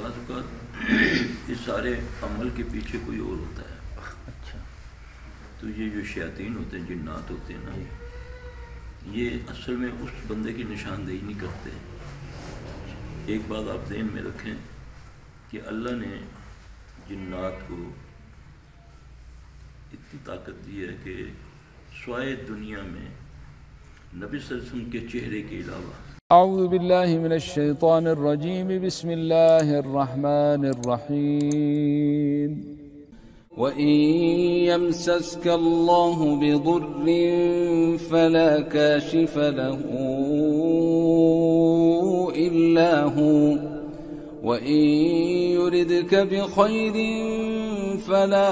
بعض اوقات اس سارے عمل کے پیچھے کوئی اور ہوتا ہے. اچھا. تو یہ جو شیاطین ہوتے ہیں، جنات ہوتے ہیں نا، یہ اصل میں اس بندے کی نشاندہی نہیں کرتے. ایک بات آپ ذہن میں رکھیں کہ اللہ نے جنات کو اتنی طاقت دی ہے کہ سوائے دنیا میں نبی صلی اللہ علیہ وسلم کے چہرے کے علاوہ. اعوذ باللہ من الشیطان الرجیم، بسم اللہ الرحمن الرحیم. وَإِن يَمْسَسْكَ اللَّهُ بِضُرٍّ فَلَا كَاشِفَ لَهُ إِلَّا هُوَ وَإِن يُرِدْكَ بِخَيْرٍ فَلَا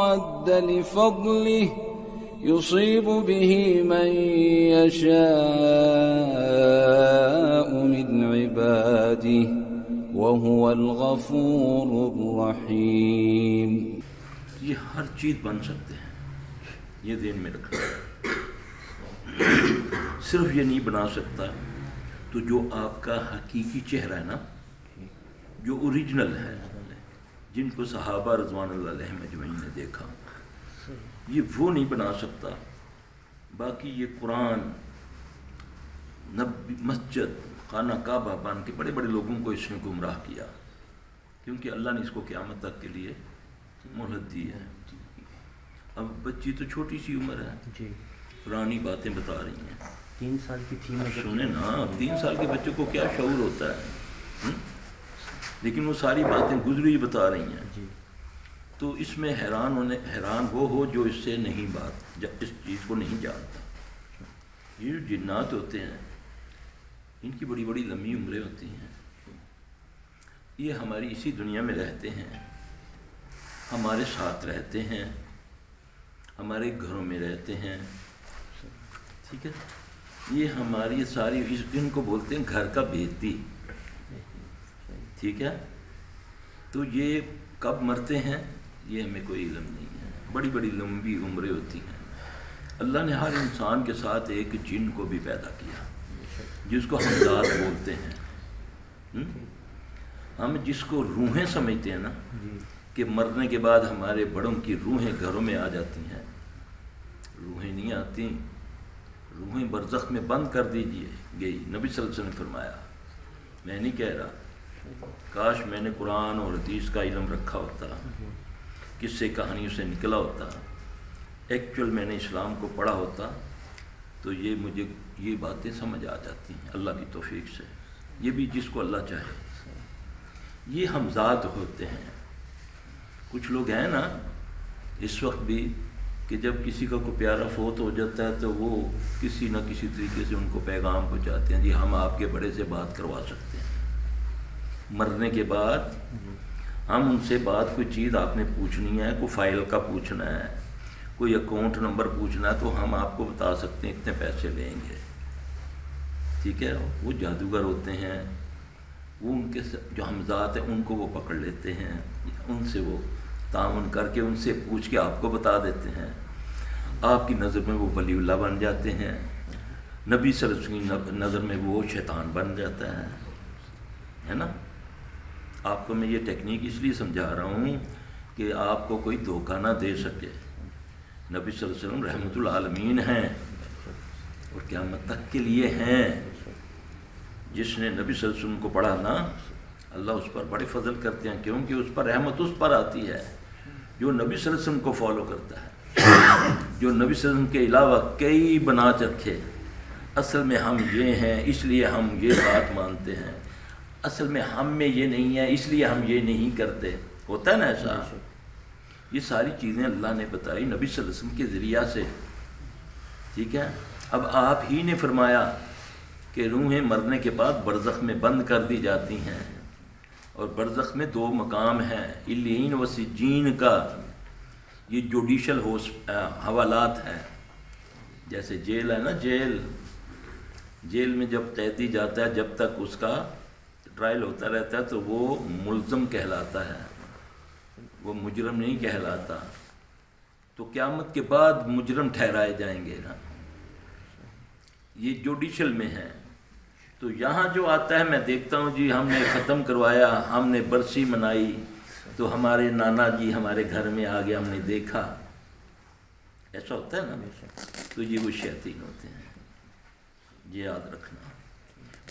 رَادَّ لِفَضْلِهِ يصيب به من يشاء من عباده وهو الغفور الرحيم. یہ ہر چیز بن سکتے ہیں، یہ ذہن میں رکھنا. صرف یہ نہیں بنا سکتا تو جو آپ کا حقیقی چہرہ ہے نا، جو اوریجنل ہے، جن کو صحابہ رضوان اللہ علیہم اجمعین نے دیکھا، یہ وہ نہیں بنا سکتا. باقی یہ قرآن، مسجد، خانہ کعبہ بن کے بڑے بڑے لوگوں کو اس نے گمراہ کیا، کیونکہ اللہ نے اس کو قیامت تک کے لیے مہلت دی ہے. اب بچی تو چھوٹی سی عمر ہے، پرانی باتیں بتا رہی ہیں. 3 سال کی تھی. سنیں نا، 3 سال کے بچے کو کیا شعور ہوتا ہے، لیکن وہ ساری باتیں گزری بتا رہی ہیں. تو اس میں حیران وہ ہو جو اس سے نہیں اس چیز کو نہیں جانتا. یہ جو جنات ہوتے ہیں ان کی بڑی بڑی لمبی عمریں ہوتی ہیں. یہ ہماری اسی دنیا میں رہتے ہیں، ہمارے ساتھ رہتے ہیں، ہمارے گھروں میں رہتے ہیں. ٹھیک ہے، یہ ہماری ساری اس دن کو بولتے ہیں گھر کا بیتی. ٹھیک ہے، تو یہ کب مرتے ہیں یہ ہمیں کوئی علم نہیں ہے. بڑی بڑی لمبی عمریں ہوتی ہیں. اللہ نے ہر انسان کے ساتھ ایک جن کو بھی پیدا کیا جس کو ہم ذات بولتے ہیں. ہم جس کو روحیں سمجھتے ہیں نا، کہ مرنے کے بعد ہمارے بڑوں کی روحیں گھروں میں آ جاتی ہیں. روحیں نہیں آتی، روحیں برزخ میں بند کر دیجیے گئی. نبی صلی اللہ علیہ وسلم نے فرمایا، میں نہیں کہہ رہا، کاش میں نے قرآن اور حدیث کا علم رکھا ہوتا، کس سے کہانیوں سے نکلا ہوتا، ایکچوئل میں نے اسلام کو پڑھا ہوتا، تو یہ مجھے یہ باتیں سمجھ آ جاتی ہیں اللہ کی توفیق سے. یہ بھی جس کو اللہ چاہے. یہ ہم ذات ہوتے ہیں. کچھ لوگ ہیں نا اس وقت بھی کہ جب کسی کا کوئی پیارا فوت ہو جاتا ہے تو وہ کسی نہ کسی طریقے سے ان کو پیغام پہنچاتے ہیں، جی ہم آپ کے بڑے سے بات کروا سکتے ہیں. مرنے کے بعد ہم ان سے بات، کوئی چیز آپ نے پوچھنی ہے، کوئی فائل کا پوچھنا ہے، کوئی اکاؤنٹ نمبر پوچھنا ہے، تو ہم آپ کو بتا سکتے ہیں اتنے پیسے لیں گے. ٹھیک ہے، وہ جادوگر ہوتے ہیں، وہ ان کے جو ہم ذات ہیں ان کو وہ پکڑ لیتے ہیں، ان سے وہ تعاون کر کے ان سے پوچھ کے آپ کو بتا دیتے ہیں. آپ کی نظر میں وہ ولی اللہ بن جاتے ہیں، نبی صلی اللہ علیہ وسلم کی نظر میں وہ شیطان بن جاتا ہے نا. آپ کو میں یہ ٹیکنیک اس لیے سمجھا رہا ہوں کہ آپ کو کوئی دھوکہ نہ دے سکے. نبی صلی اللہ علیہ وسلم رحمت العالمین ہیں اور قیامت تک کے لیے ہیں. جس نے نبی صلی اللہ علیہ وسلم کو پڑھا نا، اللہ اس پر بڑے فضل کرتے ہیں، کیونکہ اس پر رحمت اس پر آتی ہے جو نبی صلی اللہ علیہ وسلم کو فالو کرتا ہے. جو نبی صلی اللہ علیہ وسلم کے علاوہ کئی بنا رکھے، اصل میں ہم یہ ہیں اس لیے ہم یہ بات مانتے ہیں، اصل میں ہم میں یہ نہیں ہے اس لیے ہم یہ نہیں کرتے. ہوتا ہے نا ایسا. یہ ساری چیزیں اللہ نے بتائی نبی صلی اللہ علیہ وسلم کے ذریعہ سے. ٹھیک ہے، اب آپ ہی نے فرمایا کہ روحیں مرنے کے بعد برزخ میں بند کر دی جاتی ہیں، اور برزخ میں 2 مقام ہیں، علیین و سجین کا. یہ جوڈیشل حوالات ہیں. جیسے جیل ہے نا، جیل میں جب قیدی جاتا ہے جب تک اس کا ٹرائل ہوتا رہتا ہے تو وہ ملزم کہلاتا ہے، وہ مجرم نہیں کہلاتا. تو قیامت کے بعد مجرم ٹھہرائے جائیں گے نا. یہ جوڈیشل میں ہے. تو یہاں جو آتا ہے میں دیکھتا ہوں جی ہم نے ختم کروایا، ہم نے برسی منائی تو ہمارے نانا جی ہمارے گھر میں آ گیا، ہم نے دیکھا، ایسا ہوتا ہے نا، تو یہ وہ شیاطین ہوتے ہیں، یہ یاد رکھنا،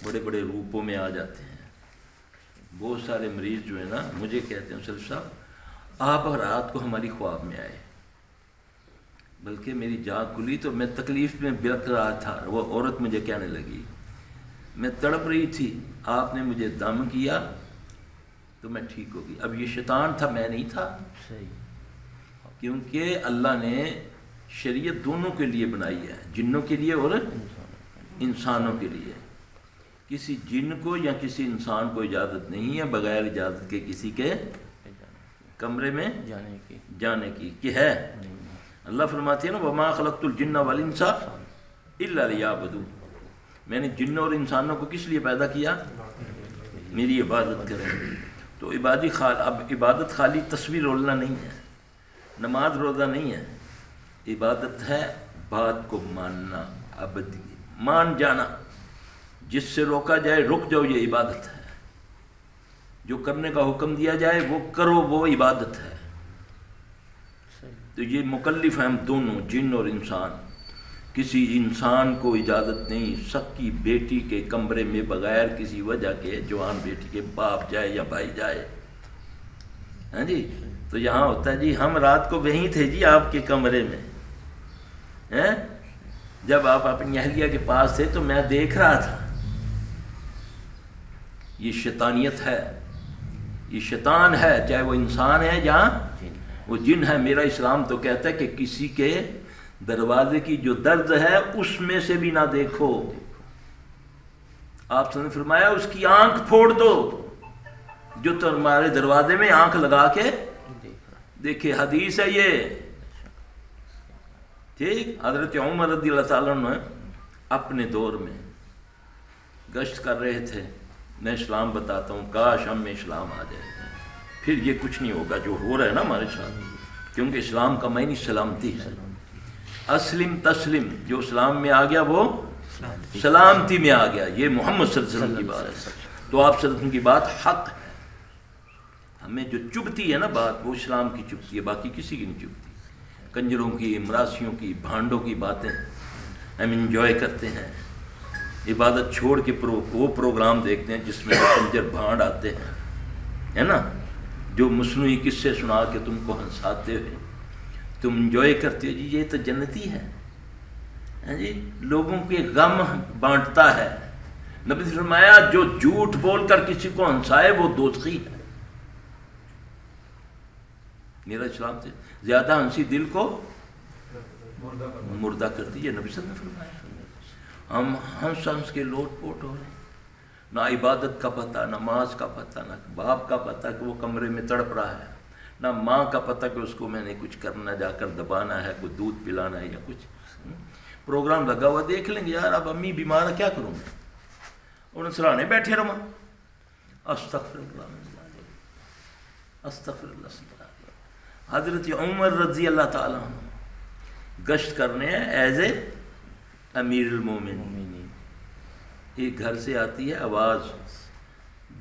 بڑے بڑے روپوں میں آ جاتے ہیں۔ بہت سارے مریض جو ہے نا مجھے کہتے ہیں سر صاحب آپ رات کو ہماری خواب میں آئے، بلکہ میری جان کھلی تو میں تکلیف میں بلک رہا تھا، وہ عورت مجھے کہنے لگی میں تڑپ رہی تھی، آپ نے مجھے دم کیا تو میں ٹھیک ہو گئی۔ اب یہ شیطان تھا، میں نہیں تھا، کیونکہ اللہ نے شریعت دونوں کے لیے بنائی ہے، جنوں کے لیے اور انسانوں کے لیے۔ کسی جن کو یا کسی انسان کو اجازت نہیں ہے بغیر اجازت کے کسی کے کمرے میں جانے کی کہ ہے۔ اللہ فرماتے ہیں نا وَمَا خَلَقْتُ الْجِنَّ وَالْإِنسَ إِلَّا لِيَعْبُدُونِ، میں نے جنوں اور انسانوں کو کس لیے پیدا کیا؟ میری عبادت کریں۔ تو اب عبادت خالی تصویر رولنا نہیں ہے، نماز روزہ نہیں ہے، عبادت ہے بات کو ماننا، ابدی مان جانا، جس سے روکا جائے رک جاؤ، یہ عبادت ہے، جو کرنے کا حکم دیا جائے وہ کرو، وہ عبادت ہے۔ تو یہ مکلف ہیں ہم دونوں، جن اور انسان۔ کسی انسان کو اجازت نہیں سکی بیٹی کے کمرے میں بغیر کسی وجہ کے، جوان بیٹی کے باپ جائے یا بھائی جائے، ہاں جی۔ تو یہاں ہوتا ہے جی ہم رات کو وہیں تھے جی آپ کے کمرے میں، جب آپ اپنی اہلیہ کے پاس تھے تو میں دیکھ رہا تھا۔ یہ شیطانیت ہے، یہ شیطان ہے، چاہے وہ انسان ہے یا وہ جن ہے۔ میرا اسلام تو کہتا ہے کہ کسی کے دروازے کی جو درد ہے اس میں سے بھی نہ دیکھو۔ آپ نے فرمایا اس کی آنکھ پھوڑ دو جو تمہارے دروازے میں آنکھ لگا کے دیکھے، حدیث ہے یہ، ٹھیک۔ حضرت عمر رضی اللہ تعالیٰ عنہ اپنے دور میں گشت کر رہے تھے، میں اسلام بتاتا ہوں، کاش ہم میں اسلام آ جائے، پھر یہ کچھ نہیں ہوگا جو ہو رہا ہے نا ہمارے ساتھ، کیونکہ اسلام کا معنی سلامتی ہے۔ اسلم تسلم، جو اسلام میں آ گیا وہ سلامتی میں آ گیا، یہ محمد صلی اللہ علیہ وسلم کی بات ہے۔ تو آپ صلی اللہ علیہ وسلم کی بات حق ہے، ہمیں جو چبھتی ہے نا بات وہ اسلام کی چبھتی ہے، باقی کسی کی نہیں چبھتی۔ کنجروں کی، مراسیوں کی، بھانڈوں کی باتیں ہم انجوائے کرتے ہیں، عبادت چھوڑ کے وہ پروگرام دیکھتے ہیں جس میں کنجر بھانڈ آتے ہیں، ہے نا، جو مصنوعی قصے سنا کے تم کو ہنساتے ہوئے تم انجوائے کرتے ہو، جی یہ تو جنتی ہے، جی لوگوں کے غم بانٹتا ہے۔ نبی نے فرمایا جو جھوٹ بول کر کسی کو ہنسائے وہ دوزخی ہے۔ میرا اسلام سے زیادہ ہنسی دل کو مردہ کرتی ہے، نبی صلی اللہ علیہ وسلم نے فرمایا۔ ہم ہنس ہنس کے لوٹ پوٹ ہو رہے ہیں، نہ عبادت کا پتہ، نماز کا پتہ، نہ باپ کا پتہ کہ وہ کمرے میں تڑپ رہا ہے، نہ ماں کا پتہ کہ اس کو میں نے کچھ کرنا، جا کر دبانا ہے، کوئی دودھ پلانا ہے یا کچھ پروگرام لگا ہوا دیکھ لیں گے، یار اب امی بیمار ہے کیا کروں میں، انہیں سرانے بیٹھے رہا، استغفر اللہ استغفر اللہ۔ حضرت عمر رضی اللہ تعالیٰ گشت کرنے ہیں ایز اے امیر المومنین، ایک گھر سے آتی ہے آواز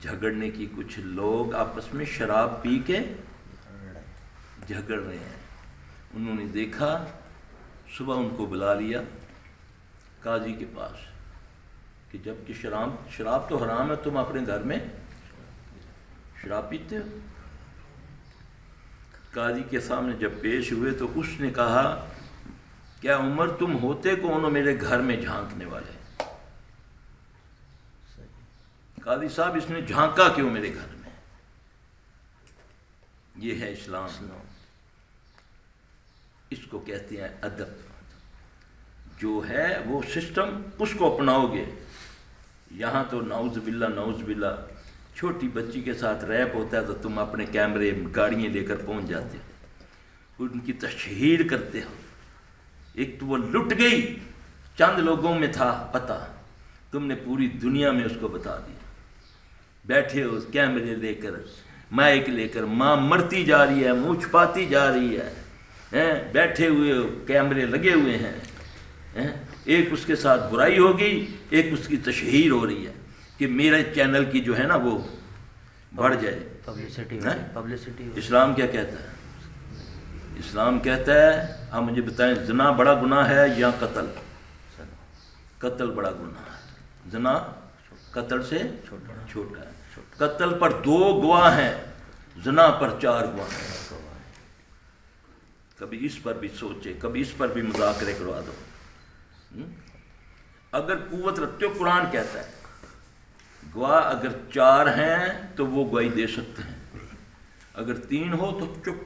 جھگڑنے کی، کچھ لوگ آپس میں شراب پی کے جھگڑ رہے ہیں۔ انہوں نے دیکھا، صبح ان کو بلا لیا قاضی کے پاس کہ جب کہ شراب تو حرام ہے، تم اپنے گھر میں شراب پیتے ہو۔ قاضی کے سامنے جب پیش ہوئے تو اس نے کہا کیا عمر تم ہوتے کون ہو میرے گھر میں جھانکنے والے؟ قاضی صاحب اس نے جھانکا کیوں میرے گھر میں؟ یہ ہے اسلام، اس کو کہتے ہیں ادب۔ جو ہے وہ سسٹم اس کو اپناؤ گے۔ یہاں تو نعوذ باللہ نعوذ باللہ چھوٹی بچی کے ساتھ ریپ ہوتا ہے تو تم اپنے کیمرے گاڑیاں لے کر پہنچ جاتے ہو، ان کی تشہیر کرتے ہو۔ ایک تو وہ لٹ گئی، چند لوگوں میں تھا پتہ، تم نے پوری دنیا میں اس کو بتا دیا۔ بیٹھے ہو کیمرے لے کر، مائک لے کر، ماں مرتی جا رہی ہے، منہ چھپاتی جا رہی ہے، بیٹھے ہوئے کیمرے لگے ہوئے ہیں، ایک اس کے ساتھ برائی ہوگی، ایک اس کی تشہیر ہو رہی ہے۔ کہ میرے چینل کی جو ہے نا وہ بڑھ جائے. پبلسٹی. اسلام کیا کہتا ہے؟ اسلام کہتا ہے آپ مجھے بتائیں زنا بڑا گناہ ہے یا قتل؟ قتل بڑا گناہ ہے، زنا قتل سے چھوٹا ہے. قتل پر 2 گواہ ہیں، زنا پر 4 گواہ ہیں. کبھی اس پر بھی سوچے، کبھی اس پر بھی مذاکرے کروا دو. اگر قوت رکھتے ہو، قرآن کہتا ہے گواہ اگر 4 ہیں تو وہ گواہی دے سکتے ہیں، اگر 3 ہو تو چپ.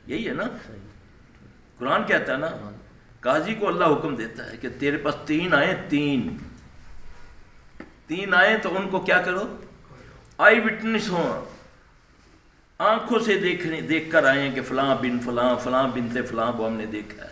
یہی ہے نا قرآن کہتا ہے نا. قاضی کو اللہ حکم دیتا ہے کہ تیرے پاس 3 آئے، 3 آئے تو ان کو کیا کرو؟ آئی وٹنس ہوں، آنکھوں سے دیکھ کر آئے ہیں کہ فلاں بن فلاں، فلاں بنتے فلاں کو ہم نے دیکھا ہے.